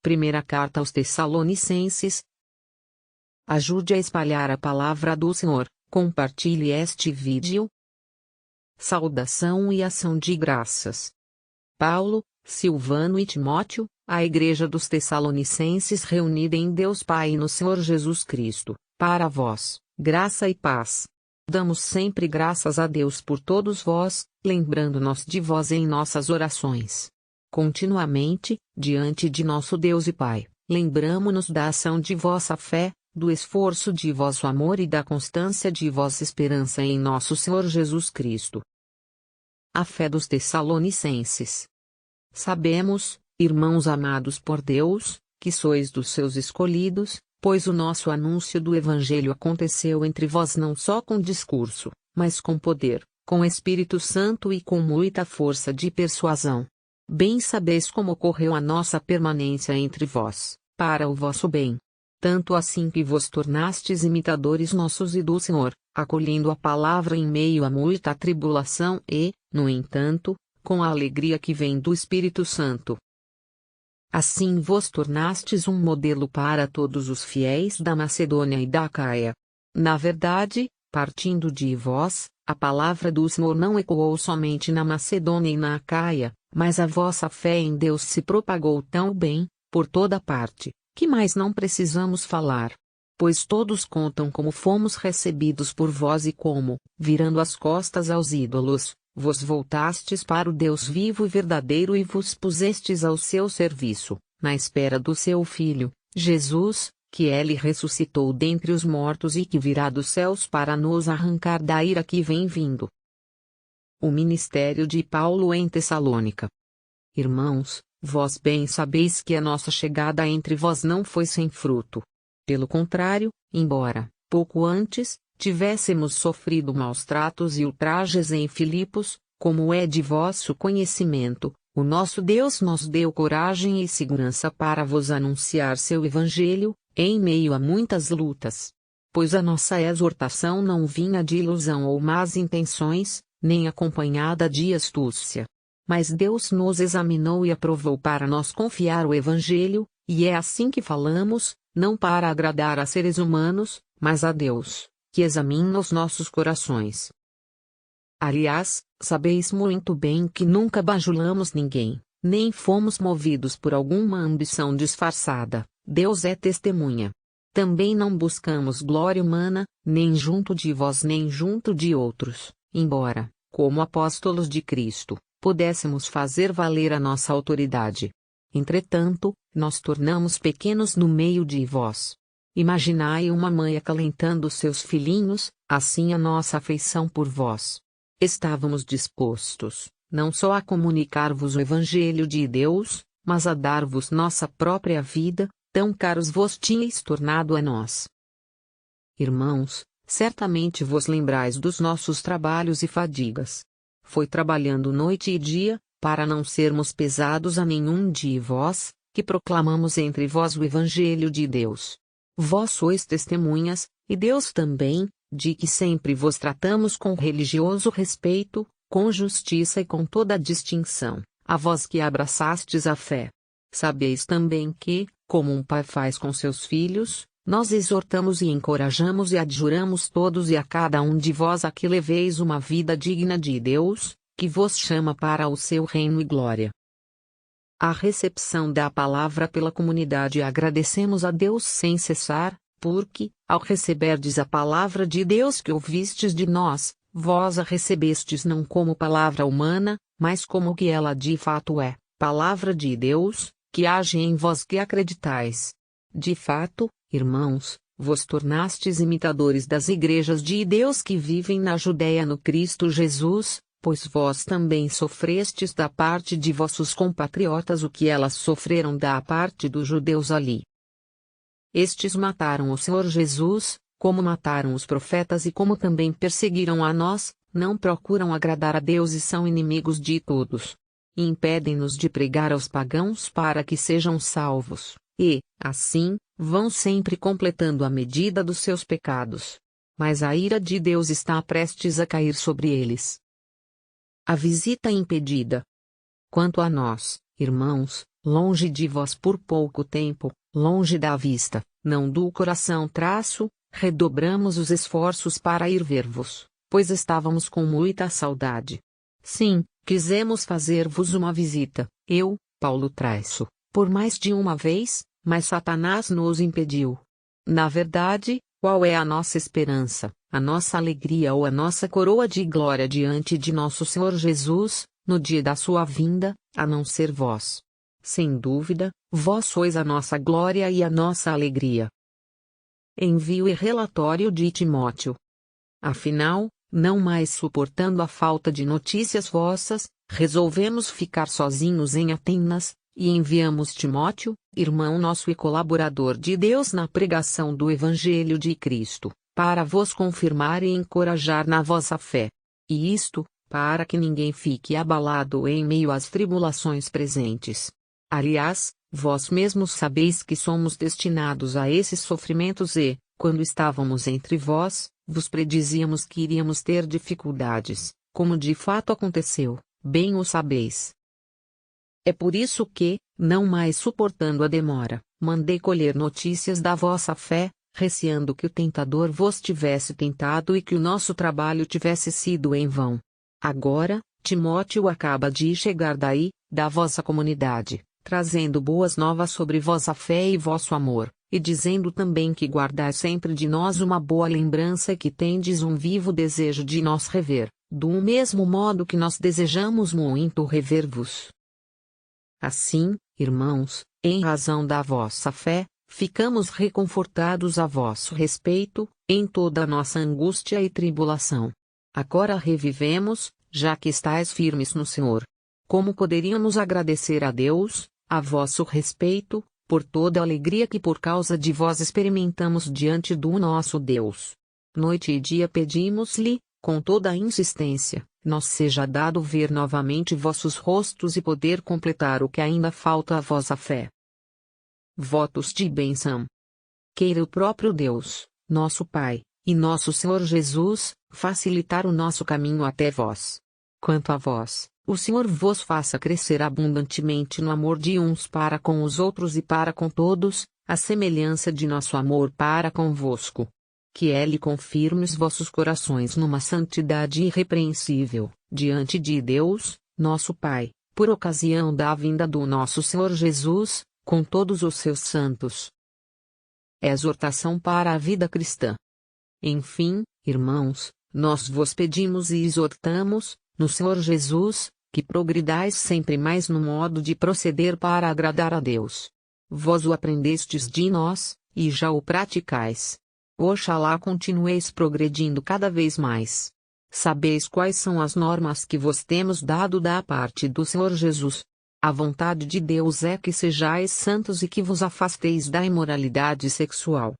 Primeira carta aos Tessalonicenses. Ajude a espalhar a palavra do Senhor, compartilhe este vídeo. Saudação e ação de graças. Paulo, Silvano e Timóteo, a Igreja dos Tessalonicenses reunida em Deus Pai e no Senhor Jesus Cristo, para vós, graça e paz. Damos sempre graças a Deus por todos vós, lembrando-nos de vós em nossas orações. Continuamente, diante de nosso Deus e Pai, lembramo-nos da ação de vossa fé, do esforço de vosso amor e da constância de vossa esperança em nosso Senhor Jesus Cristo. A fé dos Tessalonicenses. Sabemos, irmãos amados por Deus, que sois dos seus escolhidos, pois o nosso anúncio do Evangelho aconteceu entre vós não só com discurso, mas com poder, com Espírito Santo e com muita força de persuasão. Bem sabeis como ocorreu a nossa permanência entre vós, para o vosso bem. Tanto assim que vos tornastes imitadores nossos e do Senhor, acolhendo a palavra em meio a muita tribulação e, no entanto, com a alegria que vem do Espírito Santo. Assim vos tornastes um modelo para todos os fiéis da Macedônia e da Acaia. Na verdade, partindo de vós, a palavra do Senhor não ecoou somente na Macedônia e na Acaia, mas a vossa fé em Deus se propagou tão bem, por toda parte, que mais não precisamos falar. Pois todos contam como fomos recebidos por vós e como, virando as costas aos ídolos, vos voltastes para o Deus vivo e verdadeiro e vos pusestes ao seu serviço, na espera do seu Filho, Jesus, que ele ressuscitou dentre os mortos e que virá dos céus para nos arrancar da ira que vem vindo. O ministério de Paulo em Tessalônica. Irmãos, vós bem sabeis que a nossa chegada entre vós não foi sem fruto. Pelo contrário, embora, pouco antes, tivéssemos sofrido maus tratos e ultrajes em Filipos, como é de vosso conhecimento, o nosso Deus nos deu coragem e segurança para vos anunciar seu Evangelho, em meio a muitas lutas. Pois a nossa exortação não vinha de ilusão ou más intenções, nem acompanhada de astúcia. Mas Deus nos examinou e aprovou para nós confiar o Evangelho, e é assim que falamos, não para agradar a seres humanos, mas a Deus, que examina os nossos corações. Aliás, sabeis muito bem que nunca bajulamos ninguém, nem fomos movidos por alguma ambição disfarçada, Deus é testemunha. Também não buscamos glória humana, nem junto de vós nem junto de outros, embora, como apóstolos de Cristo, pudéssemos fazer valer a nossa autoridade. Entretanto, nós tornamos pequenos no meio de vós. Imaginai uma mãe acalentando seus filhinhos, assim a nossa afeição por vós. Estávamos dispostos, não só a comunicar-vos o Evangelho de Deus, mas a dar-vos nossa própria vida, tão caros vos tinhais tornado a nós. Irmãos, certamente vos lembrais dos nossos trabalhos e fadigas. Foi trabalhando noite e dia, para não sermos pesados a nenhum de vós, que proclamamos entre vós o Evangelho de Deus. Vós sois testemunhas, e Deus também, de que sempre vos tratamos com religioso respeito, com justiça e com toda a distinção, a vós que abraçastes a fé. Sabeis também que, como um pai faz com seus filhos, nós exortamos e encorajamos e adjuramos todos e a cada um de vós a que leveis uma vida digna de Deus, que vos chama para o seu reino e glória. A recepção da palavra pela comunidade agradecemos a Deus sem cessar, porque, ao receberdes a palavra de Deus que ouvistes de nós, vós a recebestes não como palavra humana, mas como que ela de fato é, palavra de Deus, que age em vós que acreditais. De fato, irmãos, vos tornastes imitadores das igrejas de Deus que vivem na Judéia no Cristo Jesus, pois vós também sofrestes da parte de vossos compatriotas o que elas sofreram da parte dos judeus ali. Estes mataram o Senhor Jesus, como mataram os profetas e como também perseguiram a nós, não procuram agradar a Deus e são inimigos de todos. E impedem-nos de pregar aos pagãos para que sejam salvos, e, assim, vão sempre completando a medida dos seus pecados. Mas a ira de Deus está prestes a cair sobre eles. A visita impedida. Quanto a nós, irmãos, longe de vós por pouco tempo, longe da vista, não do coração redobramos os esforços para ir ver-vos, pois estávamos com muita saudade. Sim, quisemos fazer-vos uma visita, eu, Paulo Traiço, por mais de uma vez, mas Satanás nos impediu. Na verdade, qual é a nossa esperança, a nossa alegria ou a nossa coroa de glória diante de nosso Senhor Jesus, no dia da sua vinda, a não ser vós? Sem dúvida, vós sois a nossa glória e a nossa alegria. Envio e relatório de Timóteo. Afinal, não mais suportando a falta de notícias vossas, resolvemos ficar sozinhos em Atenas, e enviamos Timóteo, irmão nosso e colaborador de Deus na pregação do Evangelho de Cristo, para vos confirmar e encorajar na vossa fé. E isto, para que ninguém fique abalado em meio às tribulações presentes. Aliás, vós mesmos sabeis que somos destinados a esses sofrimentos e, quando estávamos entre vós, vos predizíamos que iríamos ter dificuldades, como de fato aconteceu, bem o sabeis. É por isso que, não mais suportando a demora, mandei colher notícias da vossa fé, receando que o tentador vos tivesse tentado e que o nosso trabalho tivesse sido em vão. Agora, Timóteo acaba de chegar daí, da vossa comunidade, trazendo boas novas sobre vossa fé e vosso amor, e dizendo também que guardais sempre de nós uma boa lembrança e que tendes um vivo desejo de nos rever, do mesmo modo que nós desejamos muito rever-vos. Assim, irmãos, em razão da vossa fé, ficamos reconfortados a vosso respeito, em toda a nossa angústia e tribulação. Agora revivemos, já que estáis firmes no Senhor. Como poderíamos agradecer a Deus, a vosso respeito, por toda a alegria que por causa de vós experimentamos diante do nosso Deus? Noite e dia pedimos-lhe, com toda a insistência, nos seja dado ver novamente vossos rostos e poder completar o que ainda falta à vossa fé. Votos de bênção. Queira o próprio Deus, nosso Pai, e nosso Senhor Jesus, facilitar o nosso caminho até vós. Quanto a vós, o Senhor vos faça crescer abundantemente no amor de uns para com os outros e para com todos, à semelhança de nosso amor para convosco. Que Ele confirme os vossos corações numa santidade irrepreensível, diante de Deus, nosso Pai, por ocasião da vinda do nosso Senhor Jesus, com todos os seus santos. Exortação para a vida cristã. Enfim, irmãos, nós vos pedimos e exortamos, no Senhor Jesus, que progridais sempre mais no modo de proceder para agradar a Deus. Vós o aprendestes de nós, e já o praticais. Oxalá continueis progredindo cada vez mais. Sabeis quais são as normas que vos temos dado da parte do Senhor Jesus. A vontade de Deus é que sejais santos e que vos afasteis da imoralidade sexual.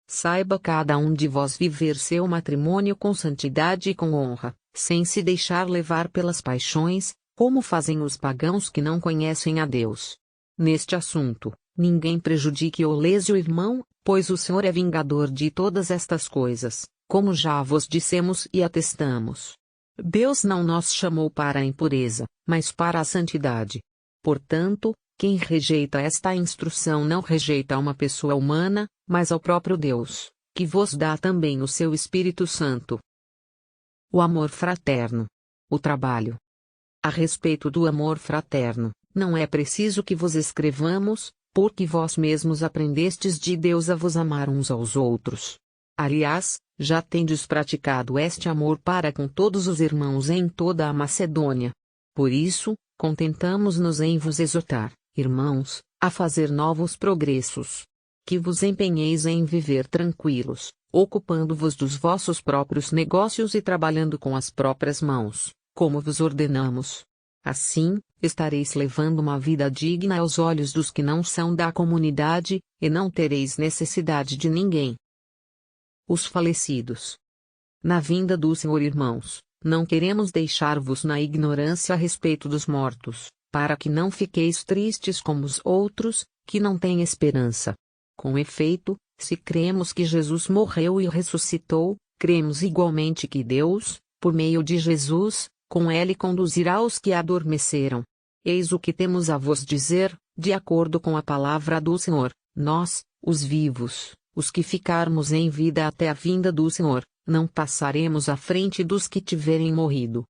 Saiba cada um de vós viver seu matrimônio com santidade e com honra, sem se deixar levar pelas paixões, como fazem os pagãos que não conhecem a Deus. Neste assunto, ninguém prejudique ou lese o irmão, pois o Senhor é vingador de todas estas coisas, como já vos dissemos e atestamos. Deus não nos chamou para a impureza, mas para a santidade. Portanto, quem rejeita esta instrução não rejeita uma pessoa humana, mas ao próprio Deus, que vos dá também o seu Espírito Santo. O amor fraterno. O trabalho. A respeito do amor fraterno, não é preciso que vos escrevamos, porque vós mesmos aprendestes de Deus a vos amar uns aos outros. Aliás, já tendes praticado este amor para com todos os irmãos em toda a Macedônia. Por isso, contentamo-nos em vos exortar, irmãos, a fazer novos progressos. Que vos empenheis em viver tranquilos, ocupando-vos dos vossos próprios negócios e trabalhando com as próprias mãos, como vos ordenamos. Assim, estareis levando uma vida digna aos olhos dos que não são da comunidade, e não tereis necessidade de ninguém. Os falecidos. Na vinda do Senhor, irmãos, não queremos deixar-vos na ignorância a respeito dos mortos, para que não fiqueis tristes como os outros, que não têm esperança. Com efeito, se cremos que Jesus morreu e ressuscitou, cremos igualmente que Deus, por meio de Jesus, com ele conduzirá os que adormeceram. Eis o que temos a vos dizer, de acordo com a palavra do Senhor, nós, os vivos, os que ficarmos em vida até a vinda do Senhor, não passaremos à frente dos que tiverem morrido.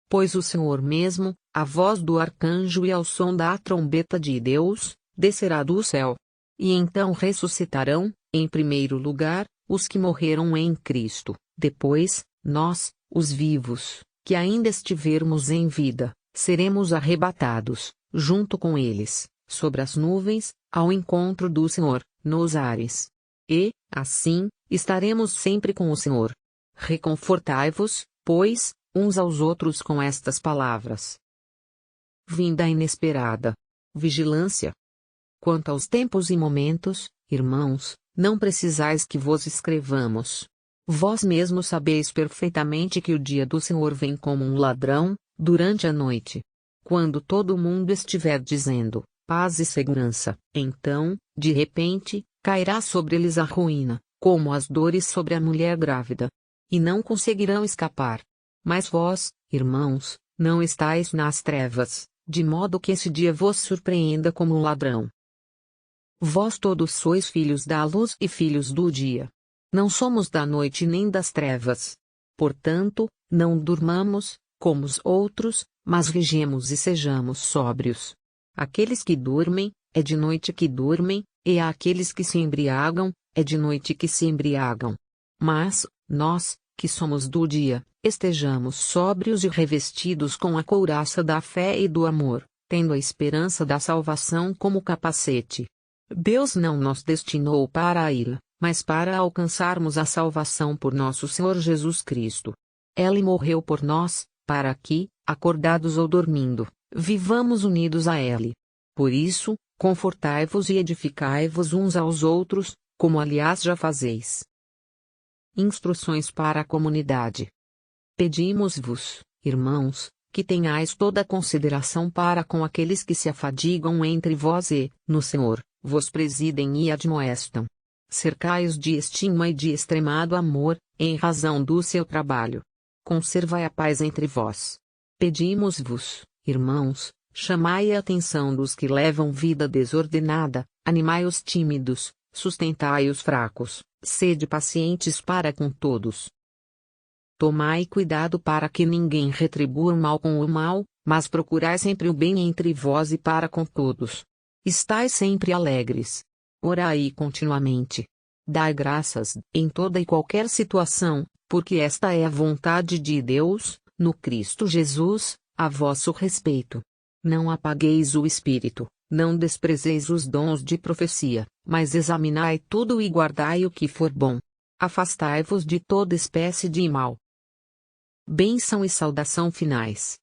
Pois o Senhor mesmo, a voz do arcanjo e ao som da trombeta de Deus, descerá do céu. E então ressuscitarão, em primeiro lugar, os que morreram em Cristo. Depois, nós, os vivos, que ainda estivermos em vida, seremos arrebatados, junto com eles, sobre as nuvens, ao encontro do Senhor, nos ares. E, assim, estaremos sempre com o Senhor. Reconfortai-vos, pois, uns aos outros com estas palavras. Vinda inesperada. Vigilância. Quanto aos tempos e momentos, irmãos, não precisais que vos escrevamos. Vós mesmos sabeis perfeitamente que o dia do Senhor vem como um ladrão, durante a noite. Quando todo mundo estiver dizendo, paz e segurança, então, de repente, cairá sobre eles a ruína, como as dores sobre a mulher grávida. E não conseguirão escapar. Mas vós, irmãos, não estáis nas trevas, de modo que esse dia vos surpreenda como um ladrão. Vós todos sois filhos da luz e filhos do dia. Não somos da noite nem das trevas. Portanto, não durmamos, como os outros, mas vigiemos e sejamos sóbrios. Aqueles que dormem, é de noite que dormem, e aqueles que se embriagam, é de noite que se embriagam. Mas, nós, que somos do dia, estejamos sóbrios e revestidos com a couraça da fé e do amor, tendo a esperança da salvação como capacete. Deus não nos destinou para a ira, mas para alcançarmos a salvação por nosso Senhor Jesus Cristo. Ele morreu por nós, para que, acordados ou dormindo, vivamos unidos a Ele. Por isso, confortai-vos e edificai-vos uns aos outros, como aliás já fazeis. Instruções para a comunidade. Pedimos-vos, irmãos, que tenhais toda a consideração para com aqueles que se afadigam entre vós e, no Senhor, vos presidem e admoestam. Cercai-os de estima e de extremado amor, em razão do seu trabalho. Conservai a paz entre vós. Pedimos-vos, irmãos, chamai a atenção dos que levam vida desordenada, animai os tímidos, sustentai os fracos, sede pacientes para com todos. Tomai cuidado para que ninguém retribua o mal com o mal, mas procurai sempre o bem entre vós e para com todos. Estai sempre alegres. Orai continuamente. Dai graças, em toda e qualquer situação, porque esta é a vontade de Deus, no Cristo Jesus, a vosso respeito. Não apagueis o espírito, não desprezeis os dons de profecia, mas examinai tudo e guardai o que for bom. Afastai-vos de toda espécie de mal. Bênção e saudação finais.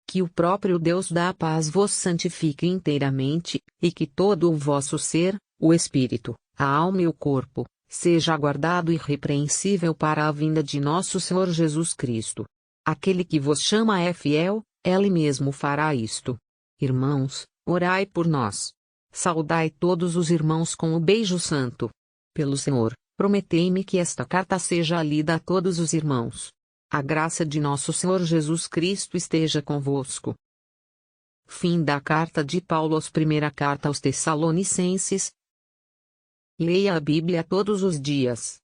Que o próprio Deus da paz vos santifique inteiramente, e que todo o vosso ser, o espírito, a alma e o corpo, seja guardado irrepreensível para a vinda de nosso Senhor Jesus Cristo. Aquele que vos chama é fiel, ele mesmo fará isto. Irmãos, orai por nós. Saudai todos os irmãos com o beijo santo. Pelo Senhor, prometei-me que esta carta seja lida a todos os irmãos. A graça de nosso Senhor Jesus Cristo esteja convosco. Fim da carta de Paulo. Primeira carta aos Tessalonicenses. Leia a Bíblia todos os dias.